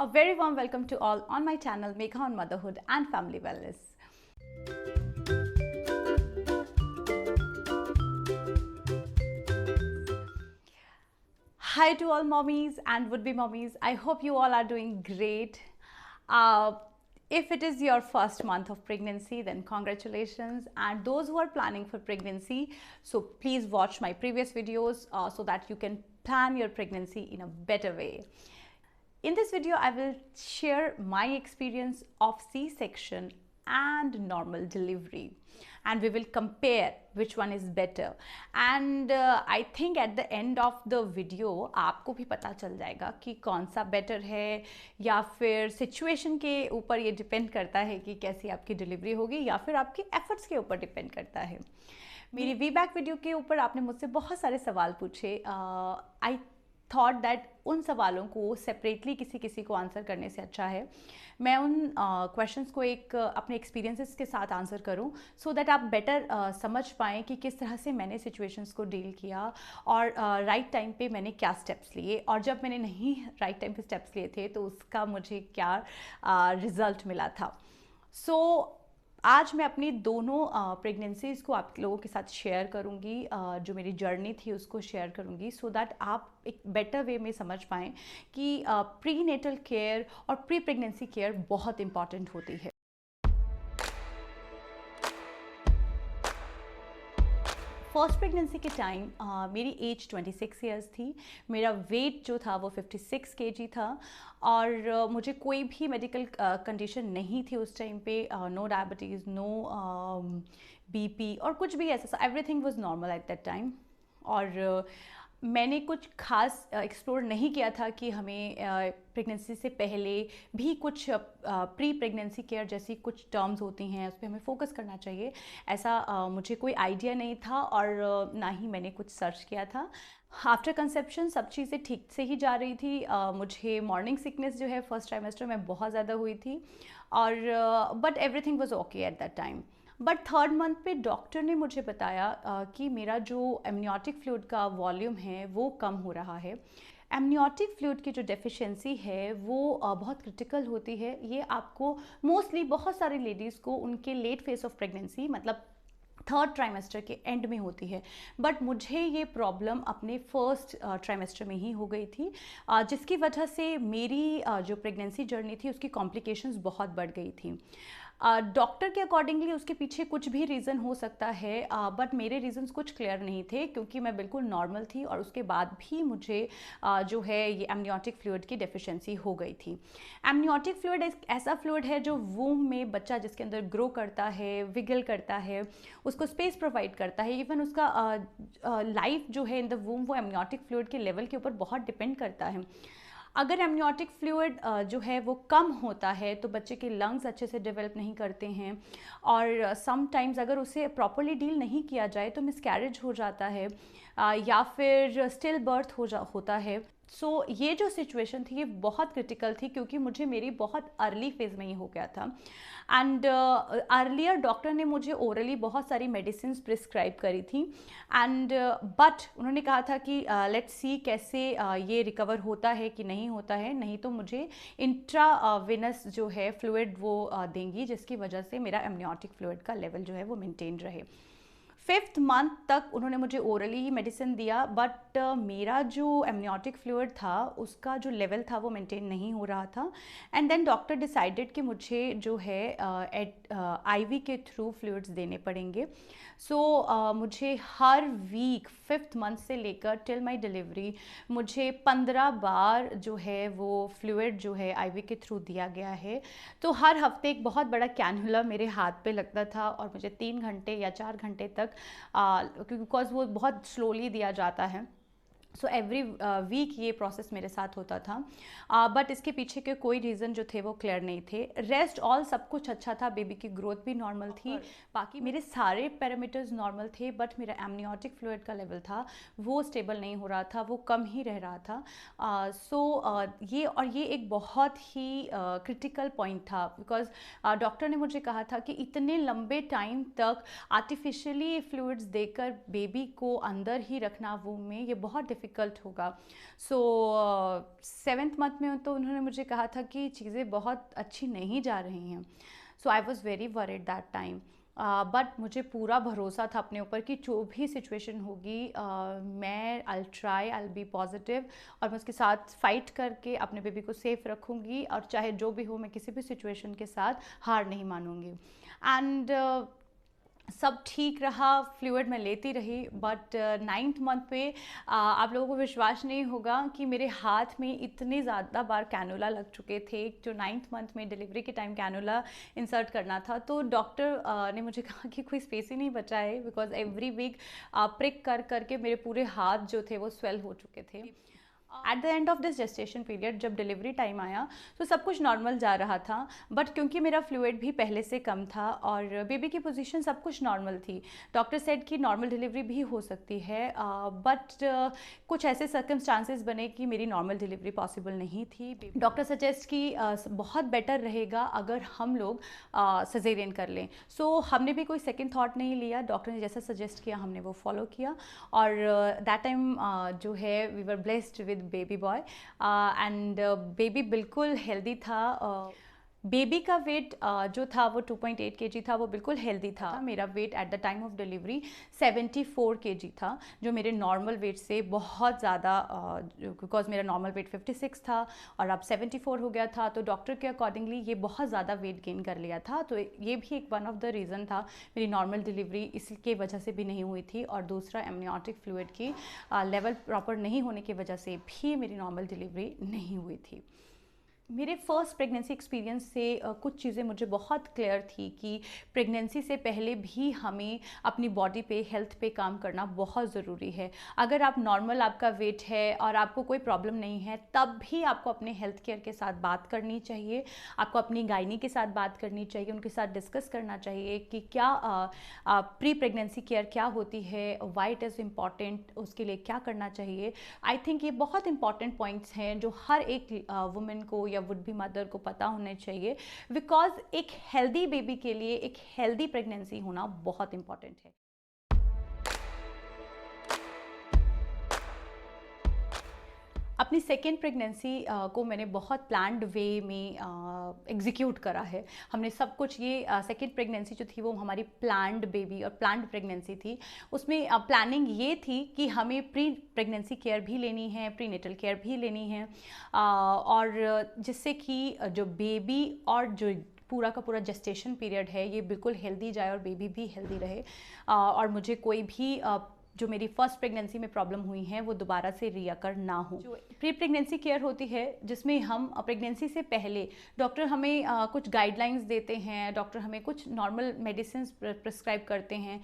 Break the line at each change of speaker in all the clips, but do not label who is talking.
A very warm welcome to all on my channel Megha on Motherhood and Family Wellness. Hi to all mommies and would-be mommies. I hope you all are doing great. If it is your first month of pregnancy, then congratulations. And those who are planning for pregnancy, so please watch my previous videos so that you can plan your pregnancy in a better way. In this video, I will share my experience of C-section and normal delivery, and we will compare which one is better. And I think at the end of the video आपको भी पता चल जाएगा कि कौन सा better है, या फिर situation के ऊपर ये depend करता है कि कैसी आपकी delivery होगी, या फिर आपके efforts के ऊपर depend करता है. मेरी वीबैक वीडियो के ऊपर आपने मुझसे बहुत सारे सवाल पूछे. आई थॉट दैट उन सवालों को सेपरेटली किसी को आंसर करने से अच्छा है मैं उन क्वेश्चंस को एक अपने एक्सपीरियंसेस के साथ आंसर करूं, सो दैट आप बेटर समझ पाएँ कि किस तरह से मैंने सिचुएशंस को डील किया और राइट टाइम पे मैंने क्या स्टेप्स लिए, और जब मैंने नहीं राइट टाइम पे स्टेप्स लिए थे तो उसका मुझे क्या रिज़ल्ट मिला था. सो आज मैं अपनी दोनों प्रेगनेंसीज़ को आप लोगों के साथ शेयर करूंगी, जो मेरी जर्नी थी उसको शेयर करूंगी, सो दैट आप एक बेटर वे में समझ पाएँ कि प्री नेटल केयर और प्री प्रेगनेंसी केयर बहुत इंपॉर्टेंट होती है. फर्स्ट प्रेगनेंसी के टाइम मेरी एज 26 इयर्स थी. मेरा वेट जो था वो 56 kg था, और मुझे कोई भी मेडिकल कंडीशन नहीं थी उस टाइम पे. नो डायबिटीज़, नो बीपी और कुछ भी ऐसा. Everything was normal at that time. और मैंने कुछ खास एक्सप्लोर नहीं किया था कि हमें प्रेगनेंसी से पहले भी कुछ प्री प्रेगनेंसी केयर जैसी कुछ टर्म्स होती हैं उस पर हमें फोकस करना चाहिए. ऐसा मुझे कोई आइडिया नहीं था, और ना ही मैंने कुछ सर्च किया था. आफ्टर कंसेप्शन सब चीज़ें ठीक से ही जा रही थी. मुझे मॉर्निंग सिकनेस जो है फर्स्ट ट्राइमेस्टर में बहुत ज़्यादा हुई थी, और but everything was okay at that time. But third month पे डॉक्टर ने मुझे बताया कि मेरा जो एमनियोटिक फ्लूइड का वॉल्यूम है वो कम हो रहा है. एमनियोटिक फ्लूइड की जो डेफिशिएंसी है वो बहुत क्रिटिकल होती है. ये आपको मोस्टली बहुत सारी लेडीज़ को उनके लेट फेज ऑफ प्रेगनेंसी मतलब थर्ड ट्राइमेस्टर के एंड में होती है, बट मुझे ये प्रॉब्लम अपने फर्स्ट ट्राइमेस्टर में ही हो गई थी, जिसकी वजह से मेरी जो प्रेगनेंसी जर्नी थी उसकी कॉम्प्लिकेशंस बहुत बढ़ गई थी. डॉक्टर के अकॉर्डिंगली उसके पीछे कुछ भी रीज़न हो सकता है, बट मेरे रीजंस कुछ क्लियर नहीं थे क्योंकि मैं बिल्कुल नॉर्मल थी, और उसके बाद भी मुझे जो है ये एमनियोटिक फ्लूइड की डेफिशिएंसी हो गई थी. एमनियोटिक फ्लूइड एक ऐसा फ्लूइड है जो वूम में बच्चा जिसके अंदर ग्रो करता है, विगल करता है, उसको स्पेस प्रोवाइड करता है. इवन उसका लाइफ जो है इन द वूम वो एमनियोटिक फ्लूइड के लेवल के ऊपर बहुत डिपेंड करता है. अगर एमनियोटिक फ्लूइड जो है वो कम होता है तो बच्चे के लंग्स अच्छे से डेवलप नहीं करते हैं, और समटाइम्स अगर उसे प्रॉपरली डील नहीं किया जाए तो मिसकैरेज हो जाता है, या फिर स्टिल बर्थ होता है. सो ये जो सिचुएशन थी ये बहुत क्रिटिकल थी क्योंकि मुझे मेरी बहुत अर्ली फेज़ में ही हो गया था. एंड अर्लियर डॉक्टर ने मुझे ओरली बहुत सारी मेडिसिन प्रिस्क्राइब करी थी, एंड बट उन्होंने कहा था कि लेट्स सी कैसे ये रिकवर होता है कि नहीं होता है, नहीं तो मुझे इंट्रावेनस जो है फ्लूइड वो देंगी, जिसकी वजह से मेरा एमनियोटिक फ्लूइड का लेवल जो है वो मेंटेन रहे. 5th मंथ तक उन्होंने मुझे ओरली ही मेडिसिन दिया, बट मेरा जो एमनियोटिक फ्लूइड था उसका जो लेवल था वो मेंटेन नहीं हो रहा था. एंड देन डॉक्टर डिसाइडेड कि मुझे जो है आईवी के थ्रू फ्लूइड्स देने पड़ेंगे. सो मुझे हर वीक 5th मंथ से लेकर टिल माई डिलीवरी मुझे 15 बार जो है वो फ्लूइड जो है आईवी के थ्रू दिया गया है. तो हर हफ्ते एक बहुत बड़ा कैनुला मेरे हाथ पे लगता था, और मुझे 3 घंटे या 4 घंटे तक बिकॉज वो बहुत स्लोली दिया जाता है. सो एवरी वीक ये प्रोसेस मेरे साथ होता था, बट इसके पीछे के कोई रीज़न जो थे वो क्लियर नहीं थे. रेस्ट ऑल सब कुछ अच्छा था, बेबी की ग्रोथ भी नॉर्मल थी, बाकी मेरे सारे पैरामीटर्स नॉर्मल थे, बट मेरा एमनियोटिक फ्लूइड का लेवल था वो स्टेबल नहीं हो रहा था, वो कम ही रह रहा था. ये एक बहुत ही क्रिटिकल पॉइंट था, बिकॉज डॉक्टर ने मुझे कहा था कि इतने लंबे टाइम तक आर्टिफिशियली फ्लूइड्स देकर बेबी को अंदर ही रखना वूम में ये बहुत डिफ़िकल्ट होगा। सो 7th मंथ में तो उन्होंने मुझे कहा था कि चीज़ें बहुत अच्छी नहीं जा रही हैं। So I was very worried that time, but मुझे पूरा भरोसा था अपने ऊपर कि जो भी सिचुएशन होगी मैं I try, I be positive, और मैं उसके साथ फाइट करके अपने बेबी को सेफ रखूँगी, और चाहे जो भी हो मैं किसी भी सिचुएशन के साथ हार नहीं मानूँगी। एंड सब ठीक रहा, फ्लूइड मैं लेती रही, बट 9th मंथ पे आप लोगों को विश्वास नहीं होगा कि मेरे हाथ में इतने ज़्यादा बार कैनुला लग चुके थे। जो 9th मंथ में डिलीवरी के टाइम कैनुला इंसर्ट करना था, तो डॉक्टर ने मुझे कहा कि कोई स्पेस ही नहीं बचा है, बिकॉज एवरी वीक प्रिक कर करके मेरे पूरे हाथ जो थे वो स्वेल हो चुके थे। At the end of this gestation period जब डिलीवरी टाइम आया तो सब कुछ नॉर्मल जा रहा था, बट क्योंकि मेरा फ्लूइड भी पहले से कम था और बेबी की पोजीशन सब कुछ नॉर्मल थी, डॉक्टर सेड कि नॉर्मल डिलीवरी भी हो सकती है, बट कुछ ऐसे सर्कमस्टांसेस बने कि मेरी नॉर्मल डिलीवरी पॉसिबल नहीं थी। डॉक्टर सजेस्ट कि बहुत बेटर रहेगा अगर हम लोग सजेरियन कर लें। सो हमने भी कोई सेकेंड थाट नहीं लिया, डॉक्टर ने जैसा सजेस्ट किया हमने वो फॉलो किया, और दैट टाइम जो है we were blessed with baby boy, and baby बिल्कुल हेल्दी था। बेबी का वेट जो था वो 2.8 kg था, वो बिल्कुल हेल्दी था। मेरा weight at the time of delivery 74 kg था, जो मेरे नॉर्मल वेट से बहुत ज़्यादा, बिकॉज मेरा नॉर्मल वेट 56 था और अब 74 हो गया था, तो डॉक्टर के अकॉर्डिंगली ये बहुत ज़्यादा वेट गेन कर लिया था। तो ये भी एक वन ऑफ द रीज़न था मेरी नॉर्मल डिलीवरी इसके वजह से भी नहीं हुई थी, और दूसरा एमनियोटिक फ्लूइड की लेवल प्रॉपर नहीं होने की वजह से भी मेरी नॉर्मल डिलीवरी नहीं हुई थी। मेरे फर्स्ट प्रेगनेंसी एक्सपीरियंस से कुछ चीज़ें मुझे बहुत क्लियर थी कि प्रेगनेंसी से पहले भी हमें अपनी बॉडी पे, हेल्थ पे काम करना बहुत ज़रूरी है। अगर आप नॉर्मल आपका वेट है और आपको कोई प्रॉब्लम नहीं है, तब भी आपको अपने हेल्थ केयर के साथ बात करनी चाहिए, आपको अपनी गायनी के साथ बात करनी चाहिए, उनके साथ डिस्कस करना चाहिए कि क्या प्री प्रेगनेंसी केयर क्या होती है, वाई इट इज़ इम्पॉर्टेंट, उसके लिए क्या करना चाहिए। आई थिंक ये बहुत इंपॉर्टेंट पॉइंट्स हैं जो हर एक वुमेन को या वुड बी मदर को पता होने चाहिए, बिकॉज एक हेल्दी बेबी के लिए एक हेल्दी प्रेगनेंसी होना बहुत इंपॉर्टेंट है। अपनी सेकेंड प्रेगनेंसी को मैंने बहुत प्लान्ड वे में एग्जीक्यूट करा है। हमने सब कुछ, ये सेकेंड प्रेगनेंसी जो थी वो हमारी प्लान्ड बेबी और प्लान्ड प्रेगनेंसी थी। उसमें प्लानिंग ये थी कि हमें प्री प्रेगनेंसी केयर भी लेनी है, प्री नेटल केयर भी लेनी है, और जिससे कि जो बेबी और जो पूरा का पूरा जेस्टेशन पीरियड है ये बिल्कुल हेल्दी जाए और बेबी भी हेल्दी रहे, और मुझे कोई भी जो मेरी फर्स्ट प्रेगनेंसी में प्रॉब्लम हुई है वो दोबारा से रीअकर ना हो। जो प्री प्रेगनेंसी केयर होती है जिसमें हम प्रेगनेंसी से पहले डॉक्टर हमें कुछ गाइडलाइंस देते हैं, डॉक्टर हमें कुछ नॉर्मल मेडिसिन प्रिस्क्राइब करते हैं।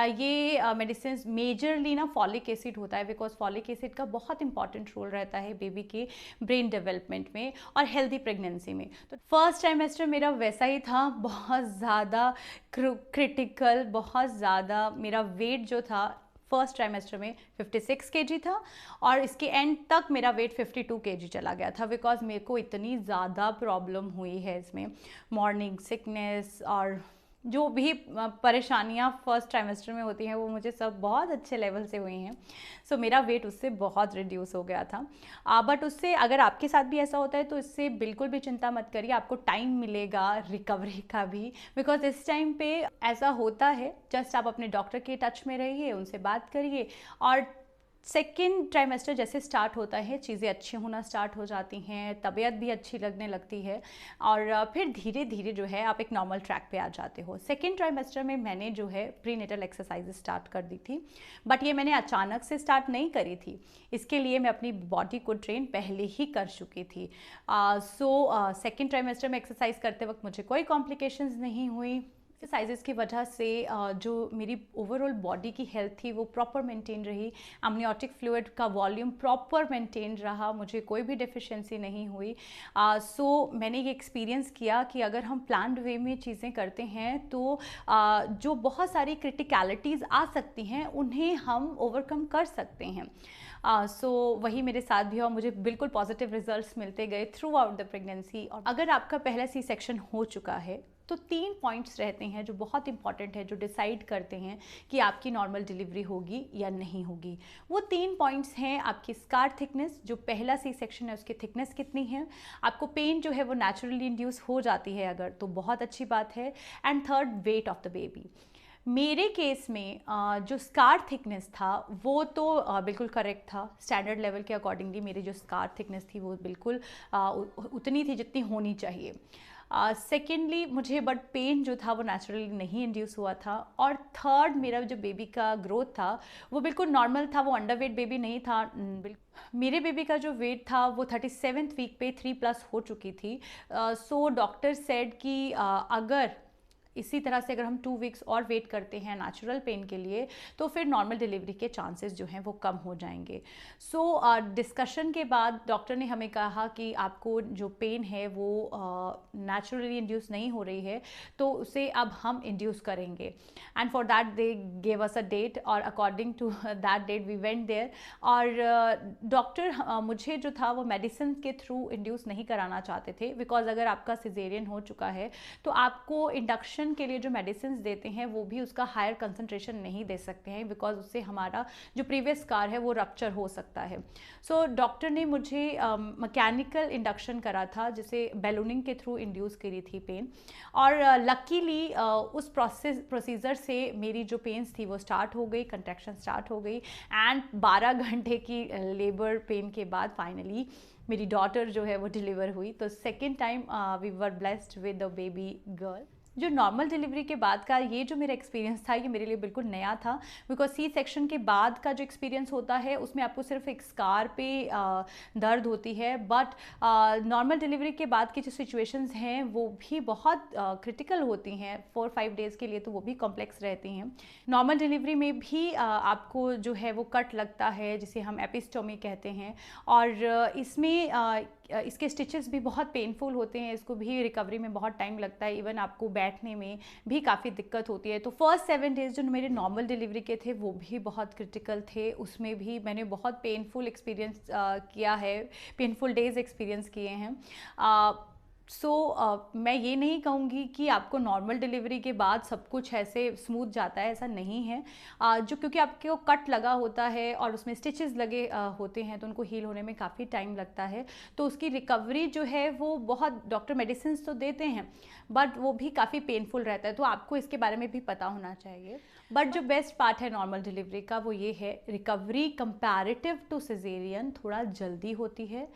ये मेडिसिन मेजरली ना फॉलिक एसिड होता है, बिकॉज फॉलिक एसिड का बहुत इंपॉर्टेंट रोल रहता है बेबी के ब्रेन डेवलपमेंट में और हेल्दी प्रेगनेंसी में। तो फर्स्ट ट्राइमेस्टर मेरा वैसा ही था, बहुत ज़्यादा क्रिटिकल, बहुत ज़्यादा। मेरा वेट जो था फर्स्ट ट्राइमेस्टर में 56 kg था, और इसके एंड तक मेरा वेट 52 kg चला गया था, बिकॉज मेरे को इतनी ज़्यादा प्रॉब्लम हुई है इसमें, मॉर्निंग सिकनेस और जो भी परेशानियां फर्स्ट ट्राइमेस्टर में होती हैं वो मुझे सब बहुत अच्छे लेवल से हुई हैं। सो मेरा वेट उससे बहुत रिड्यूस हो गया था। बट उससे, अगर आपके साथ भी ऐसा होता है तो इससे बिल्कुल भी चिंता मत करिए, आपको टाइम मिलेगा रिकवरी का भी, बिकॉज इस टाइम पे ऐसा होता है। जस्ट आप अपने डॉक्टर के टच में रहिए, उनसे बात करिए, और सेकेंड ट्राइमेस्टर जैसे स्टार्ट होता है चीज़ें अच्छी होना स्टार्ट हो जाती हैं, तबीयत भी अच्छी लगने लगती है, और फिर धीरे धीरे जो है आप एक नॉर्मल ट्रैक पे आ जाते हो। सेकेंड ट्राइमेस्टर में मैंने जो है प्री नेटल एक्सरसाइज स्टार्ट कर दी थी, बट ये मैंने अचानक से स्टार्ट नहीं करी थी, इसके लिए मैं अपनी बॉडी को ट्रेन पहले ही कर चुकी थी। सो सेकेंड ट्राइमेस्टर में एक्सरसाइज करते वक्त मुझे कोई कॉम्प्लिकेशंस नहीं हुई। एक्सरसाइजेस की वजह से जो मेरी ओवरऑल बॉडी की हेल्थ थी वो प्रॉपर मेंटेन रही, एमनियोटिक फ्लूइड का वॉल्यूम प्रॉपर मेंटेन रहा, मुझे कोई भी डेफिशिएंसी नहीं हुई। सो मैंने ये एक्सपीरियंस किया कि अगर हम प्लान्ड वे में चीज़ें करते हैं तो जो बहुत सारी क्रिटिकलिटीज़ आ सकती हैं उन्हें हम ओवरकम कर सकते हैं। सो वही मेरे साथ भी हुआ, मुझे बिल्कुल पॉजिटिव रिजल्ट्स मिलते गए थ्रू आउट द प्रेगनेंसी। और अगर आपका पहला सी सेक्शन हो चुका है तो 3 पॉइंट्स रहते हैं जो बहुत इंपॉर्टेंट है, जो डिसाइड करते हैं कि आपकी नॉर्मल डिलीवरी होगी या नहीं होगी। वो 3 पॉइंट्स हैं आपकी स्कार थिकनेस, जो पहला सी सेक्शन है उसकी थिकनेस कितनी है, आपको पेन जो है वो नेचुरली इंड्यूस हो जाती है अगर, तो बहुत अच्छी बात है, and third weight of the baby. मेरे केस में जो स्कार थिकनेस था वो तो बिल्कुल करेक्ट था, स्टैंडर्ड लेवल के अकॉर्डिंगली मेरी जो स्कार थिकनेस थी वो बिल्कुल उतनी थी जितनी होनी चाहिए। सेकेंडली मुझे बट पेन जो था वो नेचुरली नहीं इंड्यूस हुआ था, और थर्ड मेरा जो बेबी का ग्रोथ था वो बिल्कुल नॉर्मल था, वो अंडर वेट बेबी नहीं था। मेरे बेबी का जो वेट था वो 37th वीक पे 3+ हो चुकी थी। सो डॉक्टर सेड कि अगर इसी तरह से अगर हम 2 वीक्स और वेट करते हैं नेचुरल पेन के लिए तो फिर नॉर्मल डिलीवरी के चांसेस जो हैं वो कम हो जाएंगे। सो डिस्कशन के बाद डॉक्टर ने हमें कहा कि आपको जो पेन है वो नेचुरली इंड्यूस नहीं हो रही है, तो उसे अब हम इंड्यूस करेंगे, and for that they gave us a date, और according to that date we went there. और डॉक्टर मुझे जो था वो मेडिसिन के थ्रू इंड्यूस नहीं कराना चाहते थे, बिकॉज अगर आपका सिजेरियन हो चुका है तो आपको इंडक्शन के लिए जो मेडिसिन देते हैं वो भी उसका हायर कंसंट्रेशन नहीं दे सकते हैं, बिकॉज उससे हमारा जो प्रीवियस स्कार है वो रप्चर हो सकता है। सो डॉक्टर ने मुझे मैकेनिकल इंडक्शन करा था, जिसे बैलूनिंग के थ्रू इंड्यूस करी थी पेन, और लकीली उस प्रोसीजर से मेरी जो पेन्स थी वो स्टार्ट हो गई, कंट्रैक्शन स्टार्ट हो गई, एंड 12 घंटे की लेबर पेन के बाद फाइनली मेरी डॉटर जो है वो डिलीवर हुई। तो second time we were blessed with a baby girl. जो नॉर्मल डिलीवरी के बाद का ये जो मेरा एक्सपीरियंस था ये मेरे लिए बिल्कुल नया था, बिकॉज सी सेक्शन के बाद का जो एक्सपीरियंस होता है उसमें आपको सिर्फ एक स्कार पे दर्द होती है, बट नॉर्मल डिलीवरी के बाद की जो सिचुएशंस हैं वो भी बहुत क्रिटिकल होती हैं 4-5 डेज़ के लिए, तो वो भी कॉम्प्लेक्स रहती हैं। नॉर्मल डिलीवरी में भी आपको जो है वो कट लगता है, जिसे हम एपिस्टोमी कहते हैं, और इसमें इसके स्टिचेस भी बहुत पेनफुल होते हैं, इसको भी रिकवरी में बहुत टाइम लगता है, इवन आपको बैठने में भी काफ़ी दिक्कत होती है। तो फर्स्ट 7 डेज़ जो मेरे नॉर्मल डिलीवरी के थे वो भी बहुत क्रिटिकल थे, उसमें भी मैंने बहुत पेनफुल एक्सपीरियंस किया है, पेनफुल डेज़ एक्सपीरियंस किए हैं। मैं ये नहीं कहूँगी कि आपको नॉर्मल डिलीवरी के बाद सब कुछ ऐसे स्मूथ जाता है, ऐसा नहीं है। जो क्योंकि आपके को कट लगा होता है और उसमें स्टिचेस लगे होते हैं, तो उनको हील होने में काफ़ी टाइम लगता है, तो उसकी रिकवरी जो है वो बहुत, डॉक्टर मेडिसिन तो देते हैं बट वो भी काफ़ी पेनफुल रहता है, तो आपको इसके बारे में भी पता होना चाहिए। बट जो बेस्ट पार्ट है नॉर्मल डिलीवरी का वो ये है, रिकवरी कंपैरेटिव टू सिजेरियन थोड़ा जल्दी होती है।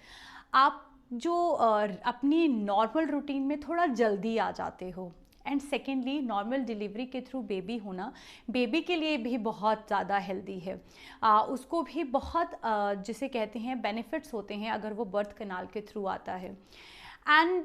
आप जो अपनी नॉर्मल रूटीन में थोड़ा जल्दी आ जाते हो, एंड सेकेंडली नॉर्मल डिलीवरी के थ्रू बेबी होना बेबी के लिए भी बहुत ज़्यादा हेल्दी है। उसको भी बहुत जिसे कहते हैं बेनिफिट्स होते हैं अगर वो बर्थ कैनाल के थ्रू आता है। एंड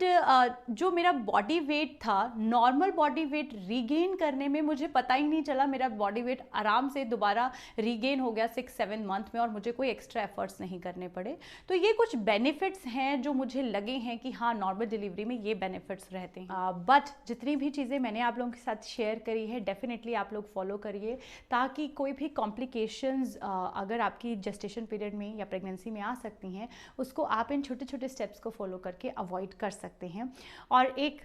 जो मेरा बॉडी वेट था, नॉर्मल बॉडी वेट रीगेन करने में मुझे पता ही नहीं चला, मेरा बॉडी वेट आराम से दोबारा रीगेन हो गया 6-7 मंथ में, और मुझे कोई एक्स्ट्रा एफर्ट्स नहीं करने पड़े। तो ये कुछ बेनिफिट्स हैं जो मुझे लगे हैं कि हाँ, नॉर्मल डिलीवरी में ये बेनिफिट्स रहते हैं। बट जितनी भी चीज़ें मैंने आप लोगों के साथ शेयर करी है डेफिनेटली आप लोग फॉलो करिए, ताकि कोई भी कॉम्प्लिकेशंस अगर आपकी जेस्टेशन पीरियड में या प्रेगनेंसी में आ सकती हैं, उसको आप इन छोटे छोटे स्टेप्स को फॉलो करके अवॉइड कर सकते हैं, और एक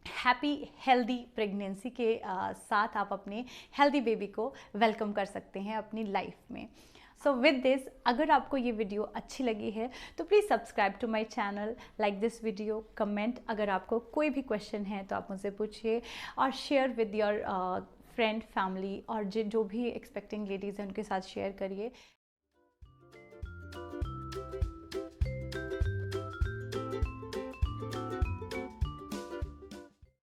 हैप्पी हेल्दी प्रेगनेंसी के साथ आप अपने हेल्दी बेबी को वेलकम कर सकते हैं अपनी लाइफ में। सो विद दिस, अगर आपको ये वीडियो अच्छी लगी है तो please subscribe to my channel, like this video, comment, अगर आपको कोई भी क्वेश्चन है तो आप मुझसे पूछिए, और share with your friend, family, और जो भी एक्सपेक्टिंग लेडीज़ हैं उनके साथ शेयर करिए।